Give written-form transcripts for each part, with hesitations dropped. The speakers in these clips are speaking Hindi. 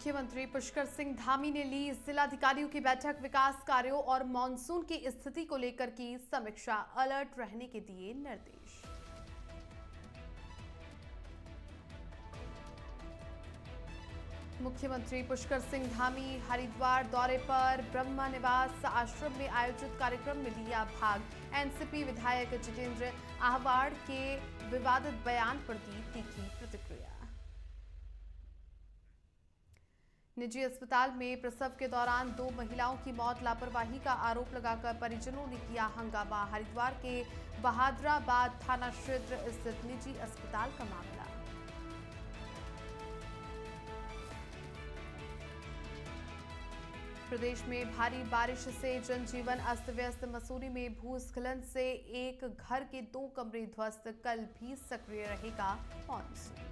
मुख्यमंत्री पुष्कर सिंह धामी ने ली जिलाधिकारियों की बैठक। विकास कार्यों और मॉनसून की स्थिति को लेकर की समीक्षा, अलर्ट रहने के दिए निर्देश। मुख्यमंत्री पुष्कर सिंह धामी हरिद्वार दौरे पर। ब्रह्म निवास आश्रम में आयोजित कार्यक्रम में लिया भाग। एनसीपी विधायक जितेंद्र आहवाड़ के विवादित बयान पर दी तीखी प्रतिक्रिया। निजी अस्पताल में प्रसव के दौरान 2 महिलाओं की मौत, लापरवाही का आरोप लगाकर परिजनों ने किया हंगामा। हरिद्वार के बहादुराबाद थाना क्षेत्र स्थित निजी अस्पताल का मामला। प्रदेश में भारी बारिश से जनजीवन अस्त व्यस्त। मसूरी में भूस्खलन से एक घर के 2 कमरे ध्वस्त। कल भी सक्रिय रहेगा मॉनसून।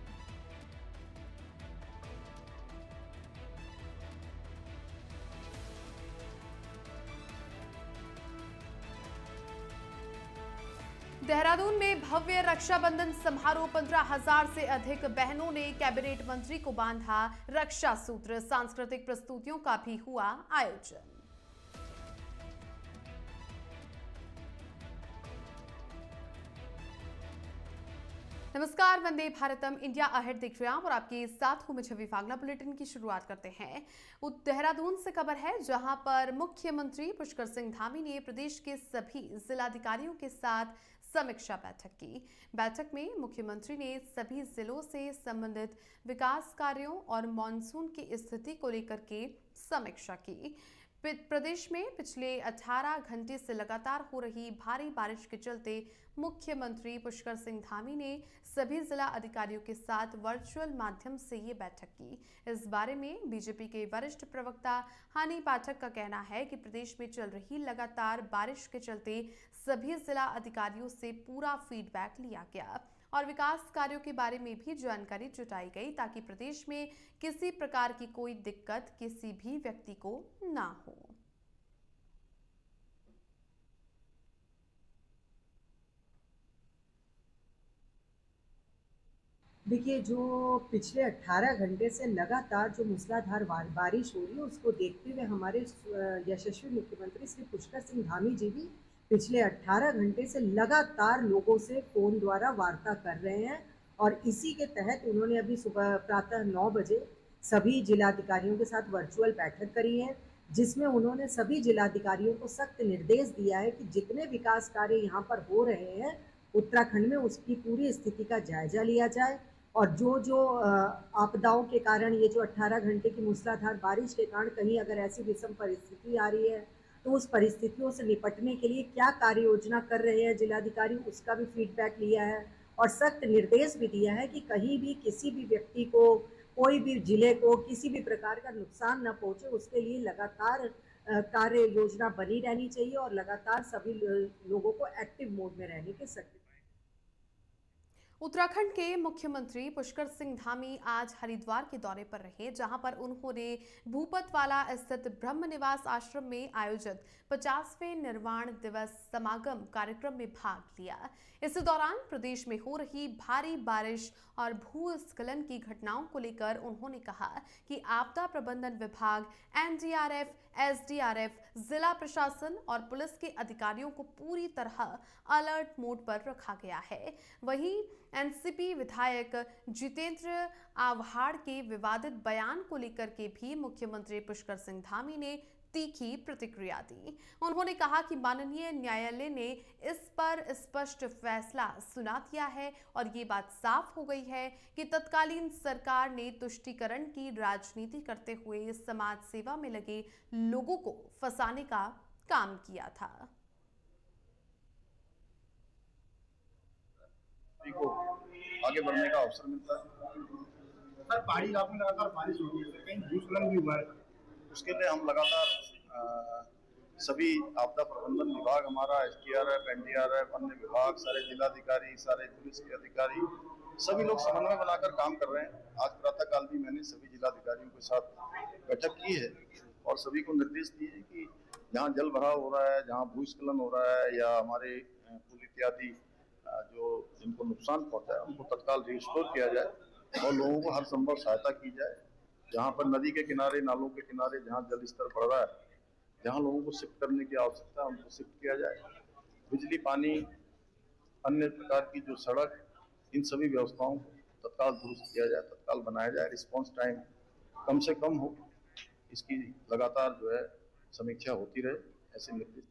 देहरादून में भव्य रक्षाबंधन समारोह। 15,000 से अधिक बहनों ने कैबिनेट मंत्री को बांधा रक्षा सूत्र। सांस्कृतिक प्रस्तुतियों का भी हुआ आयोजन। नमस्कार, वंदे भारतम इंडिया अहेड देख रहे हैं और आपके साथ हूं मैं छवि फागला। बुलेटिन की शुरुआत करते हैं। देहरादून से खबर है, जहां पर मुख्यमंत्री पुष्कर सिंह धामी ने प्रदेश के सभी जिलाधिकारियों के साथ समीक्षा बैठक की। बैठक में मुख्यमंत्री ने सभी जिलों से संबंधित विकास कार्यों और मॉनसून की स्थिति को लेकर के समीक्षा की। प्रदेश में पिछले 18 घंटे से लगातार हो रही भारी बारिश के चलते मुख्यमंत्री पुष्कर सिंह धामी ने सभी जिला अधिकारियों के साथ वर्चुअल माध्यम से ये बैठक की। इस बारे में बीजेपी के वरिष्ठ प्रवक्ता हनी पाठक का कहना है कि प्रदेश में चल रही लगातार बारिश के चलते सभी जिला अधिकारियों से पूरा फीडबैक लिया गया और विकास कार्यों के बारे में भी जानकारी जुटाई गई, ताकि प्रदेश में किसी प्रकार की कोई दिक्कत किसी भी व्यक्ति को ना हो। देखिए, जो पिछले 18 घंटे से लगातार जो मूसलाधार बारिश हो रही है, उसको देखते हुए हमारे यशस्वी मुख्यमंत्री श्री पुष्कर सिंह धामी जी भी पिछले 18 घंटे से लगातार लोगों से फोन द्वारा वार्ता कर रहे हैं और इसी के तहत उन्होंने अभी सुबह प्रातः 9 बजे सभी जिलाधिकारियों के साथ वर्चुअल बैठक करी है, जिसमें उन्होंने सभी जिलाधिकारियों को सख्त निर्देश दिया है कि जितने विकास कार्य यहाँ पर हो रहे हैं उत्तराखंड में, उसकी पूरी स्थिति का जायजा लिया जाए और जो आपदाओं के कारण, ये जो 18 घंटे की मूसलाधार बारिश के कारण कहीं अगर ऐसी विषम परिस्थिति आ रही है तो उस परिस्थितियों से निपटने के लिए क्या कार्य योजना कर रहे हैं जिलाधिकारी, उसका भी फीडबैक लिया है और सख्त निर्देश भी दिया है कि कहीं भी किसी भी व्यक्ति को, कोई भी जिले को किसी भी प्रकार का नुकसान न पहुंचे, उसके लिए लगातार कार्य योजना बनी रहनी चाहिए और लगातार सभी लोगों को एक्टिव मोड में रहने के सख्त। उत्तराखंड के मुख्यमंत्री पुष्कर सिंह धामी आज हरिद्वार के दौरे पर रहे, जहां पर उन्होंने भूपतवाला स्थित ब्रह्म निवास आश्रम में आयोजित 50वें निर्वाण दिवस समागम कार्यक्रम में भाग लिया। इस दौरान प्रदेश में हो रही भारी बारिश और भूस्खलन की घटनाओं को लेकर उन्होंने कहा कि आपदा प्रबंधन विभाग, एनडीआरएफ, एसडीआरएफ, जिला प्रशासन और पुलिस के अधिकारियों को पूरी तरह अलर्ट मोड पर रखा गया है। वहीं एनसीपी विधायक जितेंद्र आहवाड़ के विवादित बयान को लेकर के भी मुख्यमंत्री पुष्कर सिंह धामी ने तीखी प्रतिक्रिया दी। उन्होंने कहा कि माननीय न्यायालय ने इस पर स्पष्ट फैसला सुना दिया है और ये बात साफ हो गई है कि तत्कालीन सरकार ने तुष्टीकरण की राजनीति करते हुए समाज सेवा में लगे लोगों को फंसाने का काम किया था। को आगे बढ़ने का अवसर मिलता है। सर, पहाड़ी इलाकों में लगातार बारिश हो रही है, कहीं भूस्खलन भी हुआ है। उसके लिए हम लगातार सभी आपदा प्रबंधन विभाग, हमारा एसडीआरएफ, एनडीआरएफ, अन्य विभाग, सारे जिलाधिकारी, सारे पुलिस के अधिकारी, सभी लोग समन्वय बनाकर काम कर रहे हैं। आज प्रातः काल भी मैंने सभी जिलाधिकारियों के साथ बैठक की है और सभी को निर्देश दिए हैं कि जहाँ जल भराव हो रहा है, जहाँ भूस्खलन हो रहा है या हमारे पुल इत्यादि जो जिनको नुकसान पहुंचा है उनको तत्काल रिस्टोर किया जाए और लोगों को हर संभव सहायता की जाए। जहाँ पर नदी के किनारे, नालों के किनारे जहाँ जल स्तर बढ़ रहा है, जहाँ लोगों को शिफ्ट करने की आवश्यकता है उनको शिफ्ट किया जाए। बिजली, पानी, अन्य प्रकार की जो सड़क, इन सभी व्यवस्थाओं को तत्काल दुरुस्त किया जाए, तत्काल बनाया जाए, रिस्पांस टाइम कम से कम हो, इसकी लगातार जो है समीक्षा होती रहे, ऐसे निर्देश।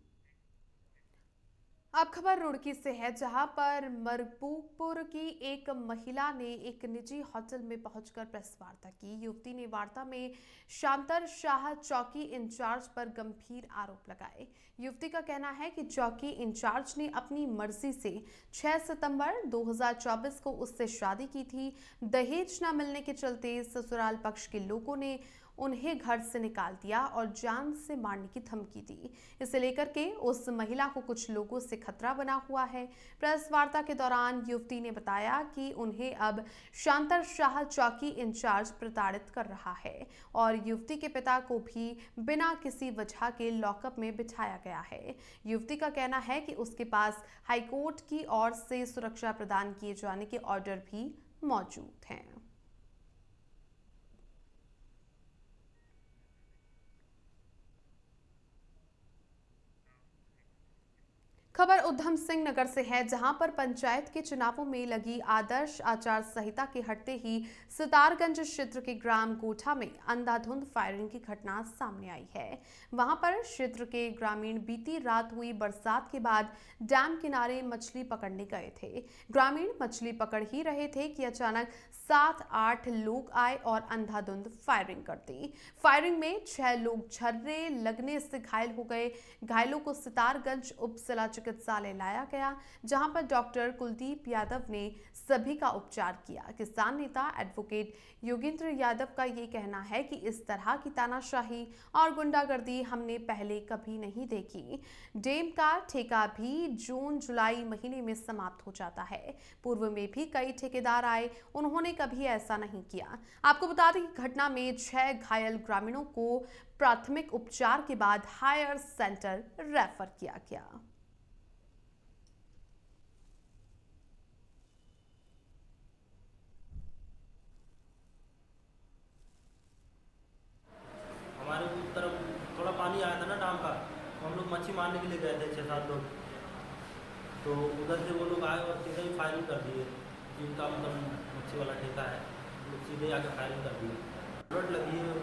अब खबर रुड़की से है, जहां पर मरबूकपुर की एक महिला ने एक निजी होटल में पहुंचकर प्रेस वार्ता की। युवती ने वार्ता में शांतर शाह चौकी इंचार्ज पर गंभीर आरोप लगाए। युवती का कहना है कि चौकी इंचार्ज ने अपनी मर्जी से 6 सितंबर 2024 को उससे शादी की थी। दहेज न मिलने के चलते ससुराल पक्ष के लोगों ने उन्हें घर से निकाल दिया और जान से मारने की धमकी दी। इसे लेकर के उस महिला को कुछ लोगों से खतरा बना हुआ है। प्रेस वार्ता के दौरान युवती ने बताया कि उन्हें अब शांतर शाह चौकी इंचार्ज प्रताड़ित कर रहा है और युवती के पिता को भी बिना किसी वजह के लॉकअप में बिठाया गया है। युवती का कहना है कि उसके पास हाईकोर्ट की ओर से सुरक्षा प्रदान किए जाने के ऑर्डर भी मौजूद हैं। खबर उधम सिंह नगर से है, जहां पर पंचायत के चुनावों में लगी आदर्श आचार संहिता के हटते ही सितारगंज क्षेत्र के ग्राम गोठा में अंधाधुंध फायरिंग की घटना सामने आई है। वहां पर क्षेत्र के ग्रामीण बीती रात हुई बरसात के बाद डैम किनारे मछली पकड़ने गए थे। ग्रामीण मछली पकड़ ही रहे थे कि अचानक 7-8 लोग आए और अंधाधुंध फायरिंग कर दी। फायरिंग में 6 लोग छर्रे लगने से घायल हो गए। घायलों को सितारगंज उप जिला चिकित्सालय लाया गया, जहां पर डॉक्टर कुलदीप यादव ने सभी का उपचार किया। किसान नेता एडवोकेट योगेंद्र यादव का ये कहना है कि इस तरह की तानाशाही और गुंडागर्दी हमने पहले कभी नहीं देखी। डैम का ठेका भी जून-जुलाई महीने में समाप्त हो जाता है। पूर्व में भी कई ठेकेदार आए, उन्होंने कभी ऐसा नहीं किया। आपको बता दें कि घटना में 6 घायल ग्रामीणों को प्राथमिक उपचार के बाद हायर सेंटर रेफर किया गया। हमारे उस तरफ थोड़ा पानी आया था ना डैम का, तो हम लोग मच्छी मारने के लिए गए थे 6-7 लोग। तो उधर से वो लोग आए और सीधे ही फायरिंग कर दिए। जिनका मतलब मच्छी वाला ठेका है, वो सीधे आके फायरिंग कर दिए। बुलेट लगी है।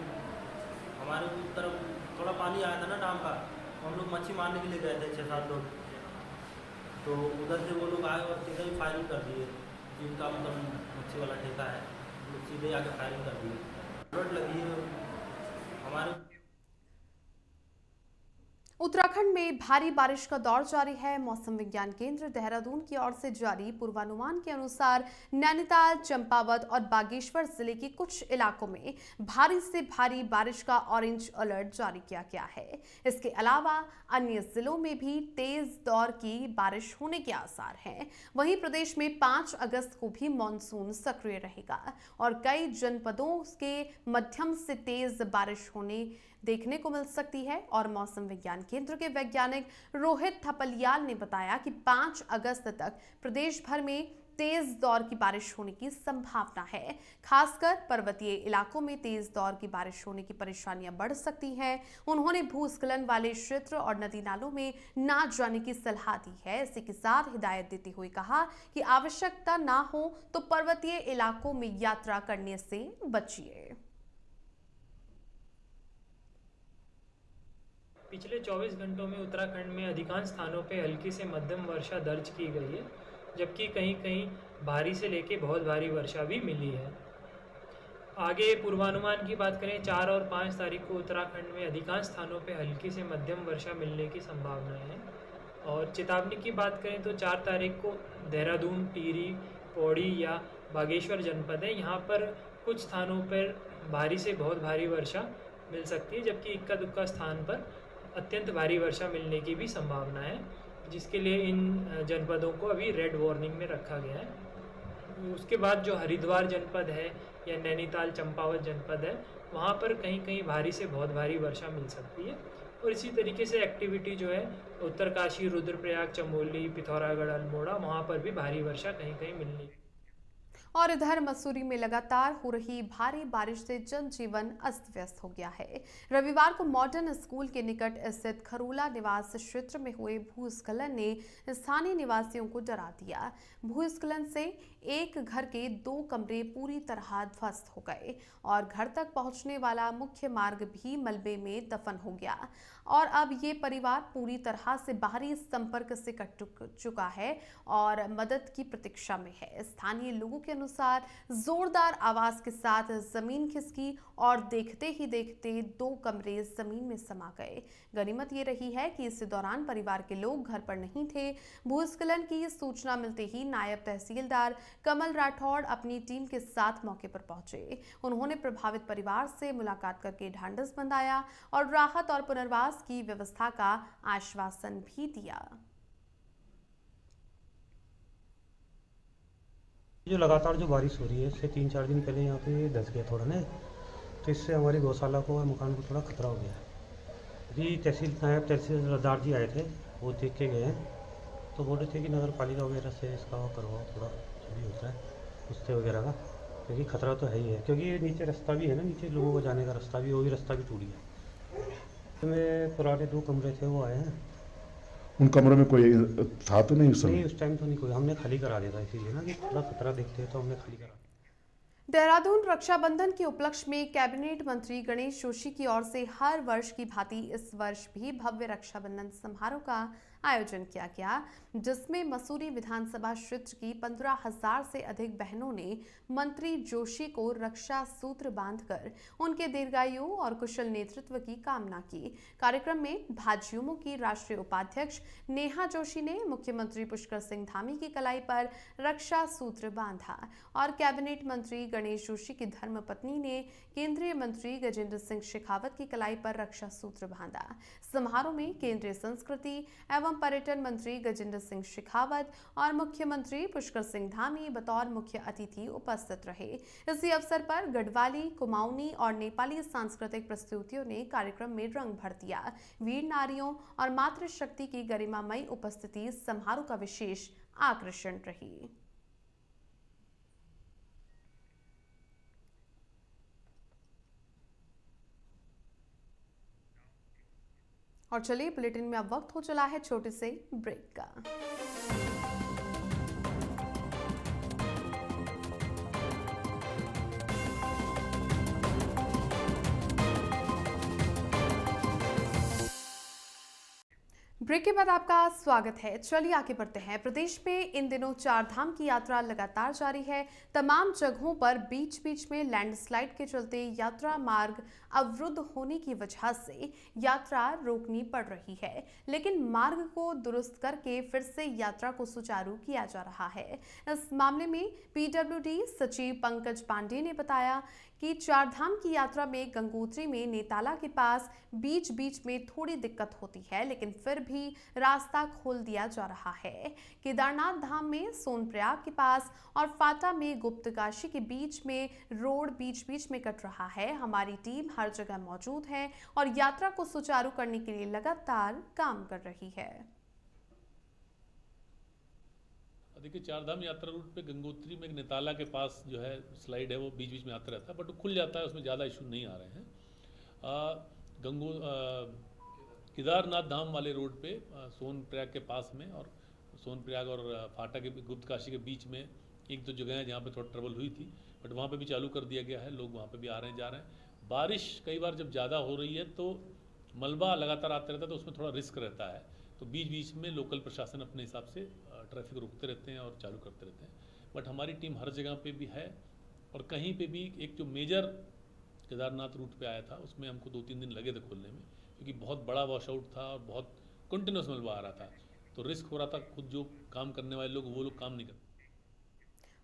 हमारे उस तरफ थोड़ा पानी आया था ना डैम का, तो हम लोग मच्छी मारने के लिए गए थे 6-7 लोग। तो उधर से वो लोग आए और सीधे ही फायरिंग कर दिए। जिनका मतलब मच्छी वाला ठेका है, वो सीधे आके फायरिंग कर दिए। बुलेट लगी है। हमारे उत्तराखंड में भारी बारिश का दौर जारी है। मौसम विज्ञान केंद्र देहरादून की ओर से जारी पूर्वानुमान के अनुसार नैनीताल, चंपावत और बागेश्वर जिले के कुछ इलाकों में भारी से भारी बारिश का ऑरेंज अलर्ट जारी किया गया है। इसके अलावा अन्य जिलों में भी तेज दौर की बारिश होने के आसार हैं। वहीं प्रदेश में 5 अगस्त को भी मानसून सक्रिय रहेगा और कई जनपदों के मध्यम से तेज बारिश होने देखने को मिल सकती है। और मौसम विज्ञान केंद्र के वैज्ञानिक रोहित थपलियाल ने बताया कि 5 अगस्त तक प्रदेश भर में तेज दौर की बारिश होने की संभावना है। खासकर पर्वतीय इलाकों में तेज दौर की बारिश होने की परेशानियां बढ़ सकती हैं। उन्होंने भूस्खलन वाले क्षेत्र और नदी नालों में ना जाने की सलाह दी है। इसी के साथ हिदायत देते हुए कहा कि आवश्यकता ना हो तो पर्वतीय इलाकों में यात्रा करने से बचिए। पिछले 24 घंटों में उत्तराखंड में अधिकांश स्थानों पर हल्की से मध्यम वर्षा दर्ज की गई है, जबकि कहीं कहीं भारी से लेके बहुत भारी वर्षा भी मिली है। आगे पूर्वानुमान की बात करें, 4 और 5 तारीख को उत्तराखंड में अधिकांश स्थानों पर हल्की से मध्यम वर्षा मिलने की संभावना है। और चेतावनी की बात करें तो 4 तारीख को देहरादून, टिहरी, पौड़ी या बागेश्वर जनपद है, यहाँ पर कुछ स्थानों पर भारी से बहुत भारी वर्षा मिल सकती है, जबकि इक्का दुक्का स्थान पर अत्यंत भारी वर्षा मिलने की भी संभावना है, जिसके लिए इन जनपदों को अभी रेड वार्निंग में रखा गया है। उसके बाद जो हरिद्वार जनपद है या नैनीताल, चंपावत जनपद है, वहाँ पर कहीं कहीं भारी से बहुत भारी वर्षा मिल सकती है। और इसी तरीके से एक्टिविटी जो है उत्तरकाशी, रुद्रप्रयाग, चमोली, पिथौरागढ़, अल्मोड़ा, वहाँ पर भी भारी वर्षा कहीं कहीं मिलनी। और इधर मसूरी में लगातार हो रही भारी बारिश से जनजीवन अस्त व्यस्त हो गया है। रविवार को मॉडर्न स्कूल के निकट स्थित खरोला निवास क्षेत्र में हुए भूस्खलन ने स्थानीय निवासियों को डरा दिया। भूस्खलन से एक घर के 2 कमरे पूरी तरह ध्वस्त हो गए और घर तक पहुंचने वाला मुख्य मार्ग भी मलबे में दफन हो गया और अब ये परिवार पूरी तरह से बाहरी संपर्क से कट चुका है और मदद की प्रतीक्षा में है। स्थानीय लोगों के अनुसार जोरदार आवाज के साथ जमीन खिसकी और देखते ही देखते 2 कमरे जमीन में समा गए। गनीमत ये रही है कि इस दौरान परिवार के लोग घर पर नहीं थे। भूस्खलन की सूचना मिलते ही नायब तहसीलदार कमल राठौड़ अपनी टीम के साथ मौके पर पहुंचे। उन्होंने प्रभावित परिवार से मुलाकात करके ढांढस बंधाया और राहत और पुनर्वास की व्यवस्था का आश्वासन भी दिया। जो लगातार जो बारिश हो रही है इससे 3-4 दिन पहले यहाँ पे धंस गया थोड़ा ना, तो इससे हमारी गौशाला को और मकान को थोड़ा खतरा हो गया है। अभी तहसीलदार जी आए थे, वो देख के गए हैं, तो बोल रहे थे कि नगर पालिका वगैरह से इसका करवाओ, थोड़ा जो भी होता है उससे वगैरह का, क्योंकि खतरा तो है ही है, क्योंकि नीचे रास्ता भी है ना, नीचे लोगों को जाने का रास्ता भी, वो भी रास्ता भी टूट गया। तो मेरे पुराने 2 कमरे थे वो आए हैं। उन कमरों में कोई था तो नहीं उस समय? नहीं, उस टाइम तो नहीं कोई, हमने खाली करा दिया था इसीलिए ना कि थोड़ा खतरा देखते हैं तो हमने खाली करा। देहरादून रक्षाबंधन के उपलक्ष्य में कैबिनेट मंत्री गणेश जोशी की ओर से हर वर्ष की भांति इस वर्ष भी भव्य रक्षाबंधन समारोह का आयोजन किया गया, जिसमें मसूरी विधानसभा क्षेत्र की 15,000 से अधिक बहनों ने मंत्री जोशी को रक्षा सूत्र बांधकर उनके दीर्घायु और कुशल नेतृत्व की कामना की। कार्यक्रम में भाजयुमो की राष्ट्रीय उपाध्यक्ष नेहा जोशी ने मुख्यमंत्री पुष्कर सिंह धामी की कलाई पर रक्षा सूत्र बांधा और कैबिनेट मंत्री गणेश जोशी की धर्मपत्नी ने केंद्रीय मंत्री गजेंद्र सिंह शेखावत की कलाई पर रक्षा सूत्र बांधा। समारोह में केंद्रीय संस्कृति एवं पर्यटन मंत्री गजेंद्र सिंह शेखावत और मुख्यमंत्री पुष्कर सिंह धामी बतौर मुख्य अतिथि उपस्थित रहे। इसी अवसर पर गढ़वाली, कुमाऊनी और नेपाली सांस्कृतिक प्रस्तुतियों ने कार्यक्रम में रंग भर दिया। वीर नारियों और मातृशक्ति की गरिमामयी उपस्थिति समारोह का विशेष आकर्षण रही। और चलिए बुलेटिन में अब वक्त हो चला है छोटे से ब्रेक का। ब्रेक के बाद आपका स्वागत है। चलिए आगे बढ़ते हैं। प्रदेश में इन दिनों 4 धाम की यात्रा लगातार जारी है। तमाम जगहों पर बीच बीच में लैंडस्लाइड के चलते यात्रा मार्ग अवरुद्ध होने की वजह से यात्रा रोकनी पड़ रही है, लेकिन मार्ग को दुरुस्त करके फिर से यात्रा को सुचारू किया जा रहा है। इस मामले में पीडब्ल्यूडी सचिव पंकज पांडे ने बताया कि 4 धाम की यात्रा में गंगोत्री में नेताला के पास बीच बीच में थोड़ी दिक्कत होती है, लेकिन फिर भी रास्ता खोल दिया जा रहा है। केदारनाथ धाम में सोनप्रयाग के पास और फाटा में गुप्तकाशी के बीच में रोड बीच बीच में कट रहा है। हमारी टीम हर जगह मौजूद है और यात्रा को सुचारू करने के लिए लगातार काम कर रही है। देखिए, 4 धाम यात्रा रूट पे गंगोत्री में नेताला के पास जो है स्लाइड है वो बीच बीच में आता रहता है, बट वो खुल जाता है, उसमें ज़्यादा इशू नहीं आ रहे हैं। केदारनाथ धाम वाले रोड पे सोनप्रयाग के पास में और सोनप्रयाग और फाटा के गुप्तकाशी के बीच में 1-2 जगह हैं जहाँ पे थोड़ा ट्रबल हुई थी, बट वहाँ पे भी चालू कर दिया गया है। लोग वहाँ पे भी आ रहे हैं, जा रहे हैं। बारिश कई बार जब ज़्यादा हो रही है तो मलबा लगातार आता रहता है, तो उसमें थोड़ा रिस्क रहता है, तो बीच बीच में लोकल प्रशासन अपने हिसाब से ट्रैफिक रोकते रहते हैं और चालू करते रहते हैं। बट हमारी टीम हर जगह पे भी है और कहीं पे भी एक जो मेजर केदारनाथ रूट पे आया था उसमें हमको 2-3 दिन लगे थे खोलने में, क्योंकि बहुत बड़ा वॉश आउट था और बहुत कंटिन्यूस मलबा आ रहा था, तो रिस्क हो रहा था। खुद जो काम करने वाले लोग वो लोग काम नहीं करते।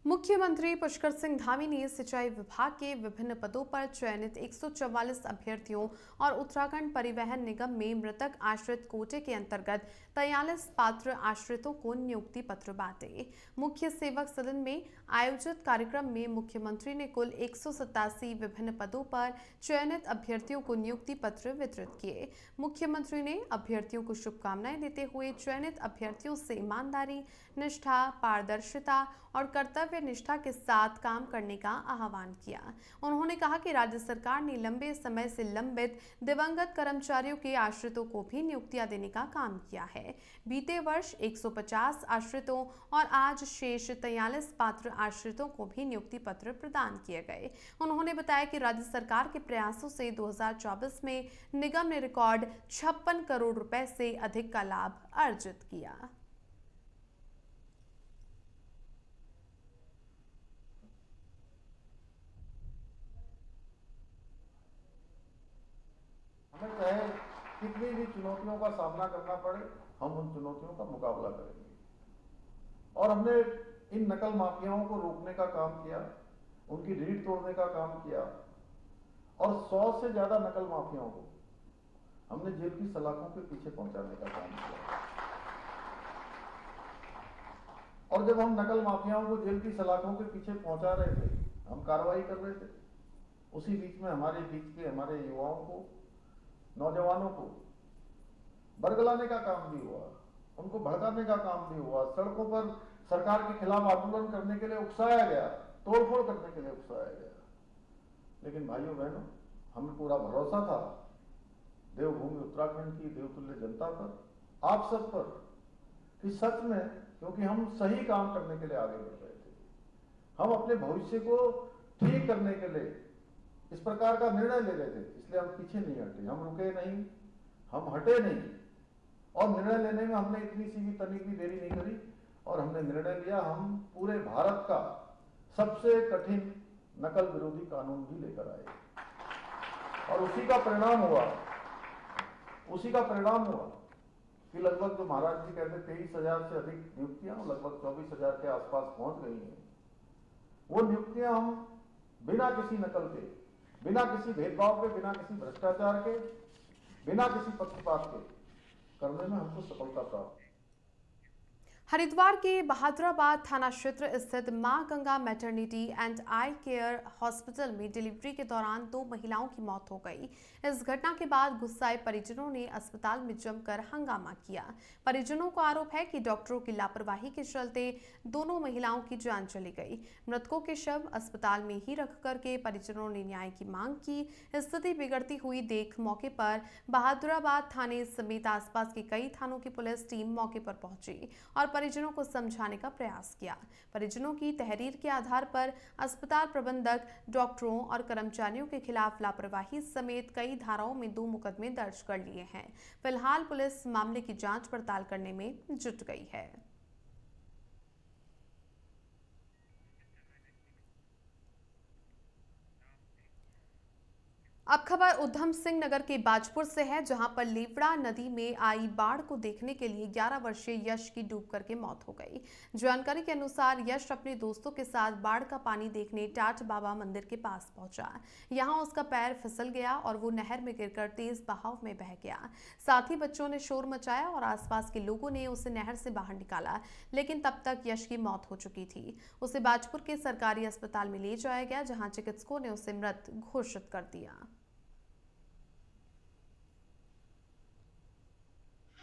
मुख्यमंत्री पुष्कर सिंह धामी ने सिंचाई विभाग के विभिन्न पदों पर चयनित 144 अभ्यर्थियों और उत्तराखंड परिवहन निगम में मृतक आश्रित कोटे के अंतर्गत 43 पात्र आश्रितों को नियुक्ति पत्र बांटे। मुख्य सेवक सदन में आयोजित कार्यक्रम में मुख्यमंत्री ने कुल 187 विभिन्न पदों पर चयनित अभ्यर्थियों को नियुक्ति पत्र वितरित किए। मुख्यमंत्री ने अभ्यर्थियों को शुभकामनाएं देते हुए चयनित अभ्यर्थियों से ईमानदारी, निष्ठा, पारदर्शिता और कर्तव्य कर्तव्य निष्ठा के साथ काम करने का आह्वान किया। उन्होंने कहा कि राज्य सरकार ने लंबे समय से लंबित दिवंगत कर्मचारियों के आश्रितों को भी नियुक्तियां देने का काम किया है। बीते वर्ष 150 आश्रितों और आज शेष 43 पात्र आश्रितों को भी नियुक्ति पत्र प्रदान किए गए। उन्होंने बताया कि राज्य सरकार के प्रयासों से 2024 में निगम ने रिकॉर्ड 56 करोड़ रुपए से अधिक का लाभ अर्जित किया। हमें चाहे कितनी भी चुनौतियों का सामना करना पड़े, हम उन चुनौतियों का मुकाबला करेंगे। और हमने इन नकल माफियाओं को रोकने का काम किया, उनकी रीढ़ तोड़ने का काम किया और 100 से ज्यादा नकल माफियाओं को हमने जेल की सलाखों के पीछे पहुंचाने का काम किया। और जब हम नकल माफियाओं को जेल की सलाखों के पीछे पहुंचा रहे थे, हम कार्रवाई कर रहे थे, उसी बीच में हमारे बीच के हमारे युवाओं को, नौजवानों को बरगलाने का काम भी हुआ, उनको भड़काने का काम भी हुआ, सड़कों पर सरकार के खिलाफ आंदोलन करने के लिए उकसाया गया, तोड़फोड़ करने के लिए उकसाया गया। लेकिन भाइयों बहनों, हमें पूरा भरोसा था देवभूमि उत्तराखंड की देवतुल्य जनता पर, आप सब पर, कि सच में, क्योंकि हम सही काम करने के लिए आगे बढ़ रहे थे, हम अपने भविष्य को ठीक करने के लिए इस प्रकार का निर्णय ले रहे थे, इसलिए हम पीछे नहीं हटे, हम रुके नहीं, हम हटे नहीं। और निर्णय लेने में हमने इतनी सी भी तनिक भी देरी नहीं करी और हमने निर्णय लिया, हम पूरे भारत का सबसे कठिन नकल विरोधी कानून भी लेकर आए। और उसी का परिणाम हुआ कि लगभग, जो महाराज जी कहते 23,000 से अधिक नियुक्तियां लगभग 24,000 के आसपास पहुंच गई हैं। वो नियुक्तियां हम बिना किसी नकल के, बिना किसी भेदभाव के, बिना किसी भ्रष्टाचार के, बिना किसी पक्षपात के करने में हमको सफलता प्राप्त। हरिद्वार के बहादुराबाद थाना क्षेत्र स्थित मां Ganga maternity and I care hospital में डिलीवरी के दौरान 2 महिलाओं की मौत हो गई। इस घटना के बाद गुस्साए परिजनों ने अस्पताल में जमकर हंगामा किया। परिजनों को आरोप है कि डॉक्टरों की लापरवाही के चलते दोनों महिलाओं की जान चली गई। मृतकों के शव अस्पताल में ही रख करके परिजनों ने न्याय की मांग की। स्थिति बिगड़ती हुई देख मौके पर बहादुराबाद थाने समेत आसपास के कई थानों की पुलिस टीम मौके पर पहुंची और परिजनों को समझाने का प्रयास किया। परिजनों की तहरीर के आधार पर अस्पताल प्रबंधक, डॉक्टरों और कर्मचारियों के खिलाफ लापरवाही समेत कई धाराओं में 2 मुकदमे दर्ज कर लिए हैं। फिलहाल पुलिस मामले की जांच पड़ताल करने में जुट गई है। अब खबर उधम सिंह नगर के बाजपुर से है, जहां पर लेवड़ा नदी में आई बाढ़ को देखने के लिए 11 वर्षीय यश की डूब करके मौत हो गई। जानकारी के अनुसार यश अपने दोस्तों के साथ बाढ़ का पानी देखने टाट बाबा मंदिर के पास पहुंचा। यहां उसका पैर फिसल गया और वो नहर में गिरकर तेज बहाव में बह गया। साथ ही बच्चों ने शोर मचाया और आसपास के लोगों ने उसे नहर से बाहर निकाला, लेकिन तब तक यश की मौत हो चुकी थी। उसे बाजपुर के सरकारी अस्पताल में ले जाया गया, जहाँ चिकित्सकों ने उसे मृत घोषित कर दिया।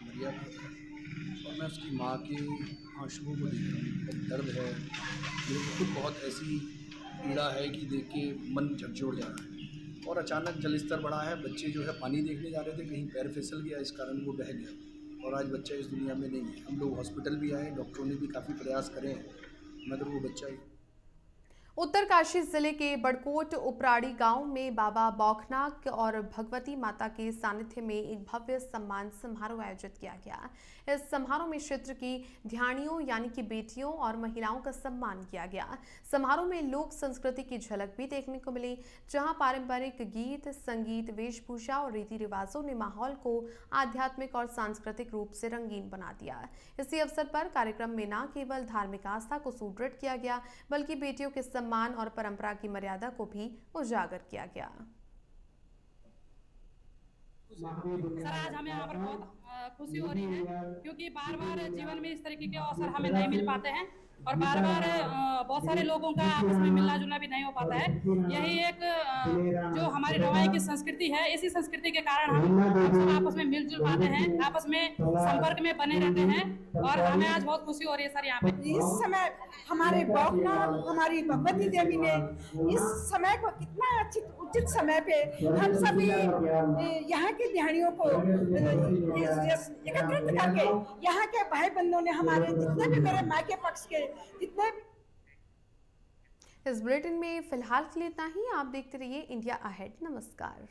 और मैं उसकी माँ के आंसुओं को देख रहा हूँ, बहुत दर्द है, मेरे को खुद बहुत ऐसी पीड़ा है कि देख के मन झकझोर जा रहा है। और अचानक जल स्तर बढ़ा है, बच्चे जो है पानी देखने जा रहे थे, कहीं पैर फिसल गया, इस कारण वो बह गया और आज बच्चा इस दुनिया में नहीं है। हम लोग हॉस्पिटल भी आए, डॉक्टरों ने भी काफ़ी प्रयास करे हैं, मगर वो बच्चा ही। उत्तरकाशी जिले के बड़कोट उपराड़ी गांव में बाबा बौखनाक और भगवती माता के सानिध्य में एक भव्य सम्मान समारोह आयोजित किया गया। इस समारोह में क्षेत्र की ध्यानियों यानी कि बेटियों और महिलाओं का सम्मान किया गया। समारोह में लोक संस्कृति की झलक भी देखने को मिली, जहां पारंपरिक गीत, संगीत, वेशभूषा और रीति रिवाजों ने माहौल को आध्यात्मिक और सांस्कृतिक रूप से रंगीन बना दिया। इसी अवसर पर कार्यक्रम में न केवल धार्मिक आस्था को सुदृढ़ किया गया, बल्कि बेटियों के सम्मान और परंपरा की मर्यादा को भी उजागर किया गया। सर, आज हमें यहाँ पर बहुत खुशी हो रही है, क्योंकि बार बार जीवन में इस तरीके के अवसर हमें नहीं मिल पाते हैं। और बार बार बहुत सारे लोगों का आपस में मिलना जुलना भी नहीं हो पाता है। यही एक जो हमारी रवाई की संस्कृति है, इसी संस्कृति के कारण हम सब आपस में मिलजुल पाते हैं, आपस में संपर्क में बने रहते हैं और हमें आज बहुत खुशी हो रही है सर यहाँ पे। इस समय हमारे बौखनाथ हमारी भगवती देवी ने इस समय को कितना उचित समय पे हम सभी यहाँ के ध्यानियों को एकत्रित करके यहाँ के भाई बंधुओं ने हमारे जितने भी मेरे माँ के पक्ष के जितने इस बुलेटिन में फिलहाल के लिए इतना ही। आप देखते रहिए इंडिया अहेड। नमस्कार।